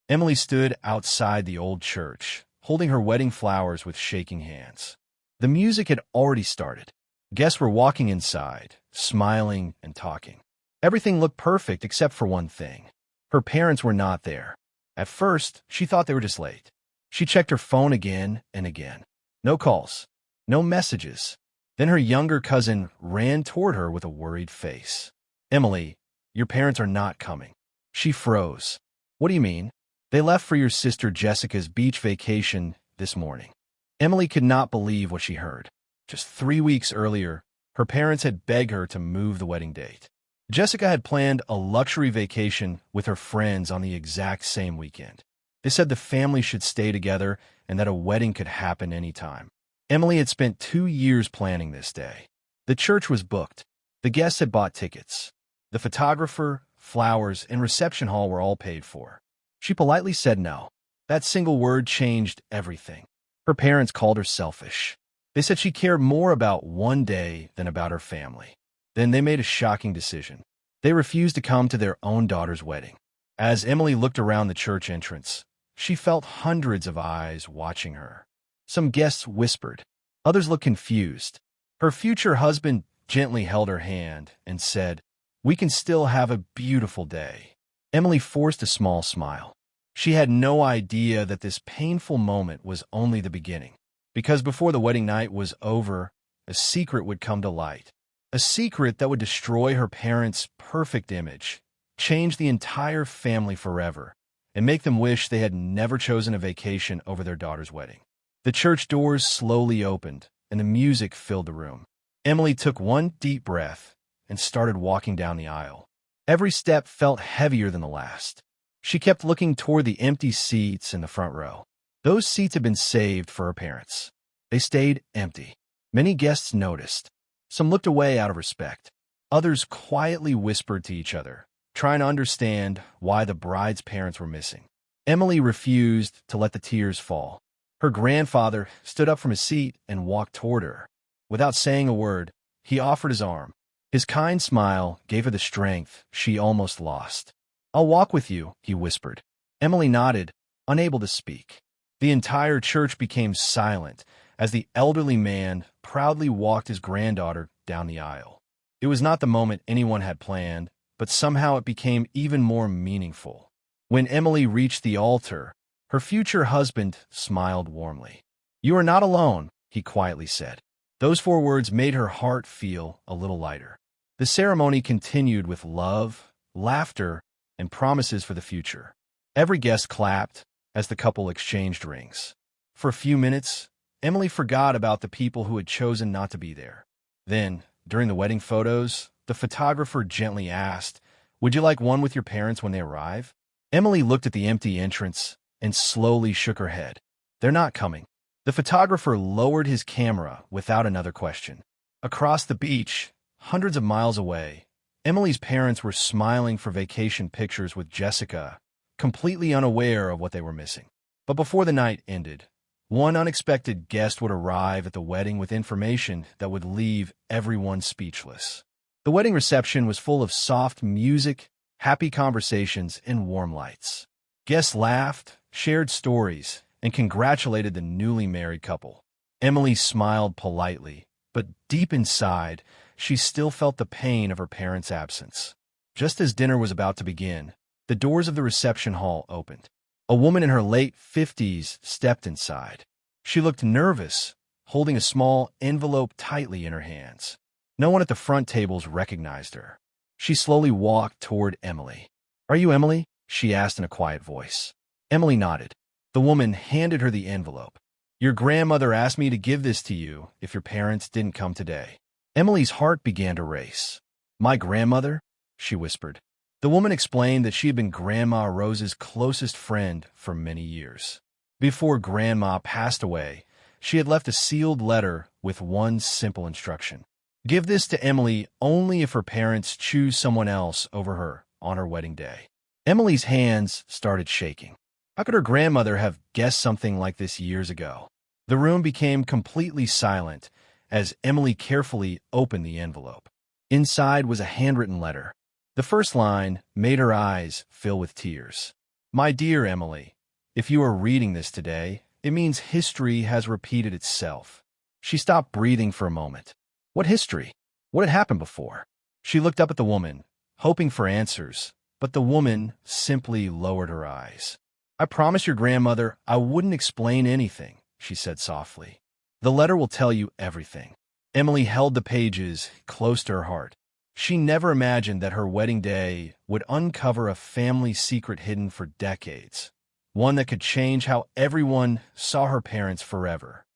Emily stood outside the old church, holding her wedding flowers with shaking hands. The music had already started. Guests were walking inside, smiling and talking. Everything looked perfect except for one thing. Her parents were not there. At first, she thought they were just late. She checked her phone again and again. No calls. No messages. Then her younger cousin ran toward her with a worried face. "Emily, your parents are not coming." She froze. "What do you mean?" "They left for your sister Jessica's beach vacation this morning." Emily could not believe what she heard. Just 3 weeks earlier, her parents had begged her to move the wedding date. Jessica had planned a luxury vacation with her friends on the exact same weekend. They said the family should stay together and that a wedding could happen anytime. Emily had spent 2 years planning this day. The church was booked. The guests had bought tickets. The photographer, flowers, and reception hall were all paid for. She politely said no. That single word changed everything. Her parents called her selfish. They said she cared more about one day than about her family. Then they made a shocking decision. They refused to come to their own daughter's wedding. As Emily looked around the church entrance, she felt hundreds of eyes watching her. Some guests whispered. Others looked confused. Her future husband gently held her hand and said, "We can still have a beautiful day." Emily forced a small smile. She had no idea that this painful moment was only the beginning. Because before the wedding night was over, a secret would come to light. A secret that would destroy her parents' perfect image, change the entire family forever, and make them wish they had never chosen a vacation over their daughter's wedding. The church doors slowly opened, and the music filled the room. Emily took one deep breath and started walking down the aisle. Every step felt heavier than the last. She kept looking toward the empty seats in the front row. Those seats had been saved for her parents. They stayed empty. Many guests noticed. Some looked away out of respect. Others quietly whispered to each other, trying to understand why the bride's parents were missing. Emily refused to let the tears fall. Her grandfather stood up from his seat and walked toward her. Without saying a word, he offered his arm. His kind smile gave her the strength she almost lost. "I'll walk with you," he whispered. Emily nodded, unable to speak. The entire church became silent as the elderly man proudly walked his granddaughter down the aisle. It was not the moment anyone had planned, but somehow it became even more meaningful. When Emily reached the altar, her future husband smiled warmly. "You are not alone," he quietly said. Those 4 words made her heart feel a little lighter. The ceremony continued with love, laughter, and promises for the future. Every guest clapped as the couple exchanged rings. For a few minutes, Emily forgot about the people who had chosen not to be there. Then, during the wedding photos, the photographer gently asked, "Would you like one with your parents when they arrive?" Emily looked at the empty entrance and slowly shook her head. "They're not coming." The photographer lowered his camera without another question. Across the beach, hundreds of miles away, Emily's parents were smiling for vacation pictures with Jessica, completely unaware of what they were missing. But before the night ended, one unexpected guest would arrive at the wedding with information that would leave everyone speechless. The wedding reception was full of soft music, happy conversations, and warm lights. Guests laughed, shared stories, and congratulated the newly married couple. Emily smiled politely, but deep inside, she still felt the pain of her parents' absence. Just as dinner was about to begin, the doors of the reception hall opened. A woman in her late 50s stepped inside. She looked nervous, holding a small envelope tightly in her hands. No one at the front tables recognized her. She slowly walked toward Emily. "Are you Emily?" she asked in a quiet voice. Emily nodded. The woman handed her the envelope. "Your grandmother asked me to give this to you if your parents didn't come today." Emily's heart began to race. "My grandmother?" she whispered. The woman explained that she had been Grandma Rose's closest friend for many years. Before Grandma passed away, she had left a sealed letter with one simple instruction. Give this to Emily only if her parents choose someone else over her on her wedding day. Emily's hands started shaking. How could her grandmother have guessed something like this years ago? The room became completely silent as Emily carefully opened the envelope. Inside was a handwritten letter. The first line made her eyes fill with tears. My dear Emily, if you are reading this today, it means history has repeated itself. She stopped breathing for a moment. What history? What had happened before? She looked up at the woman, hoping for answers, but the woman simply lowered her eyes. I promised your grandmother I wouldn't explain anything, she said softly. The letter will tell you everything. Emily held the pages close to her heart. She never imagined that her wedding day would uncover a family secret hidden for decades, one that could change how everyone saw her parents forever.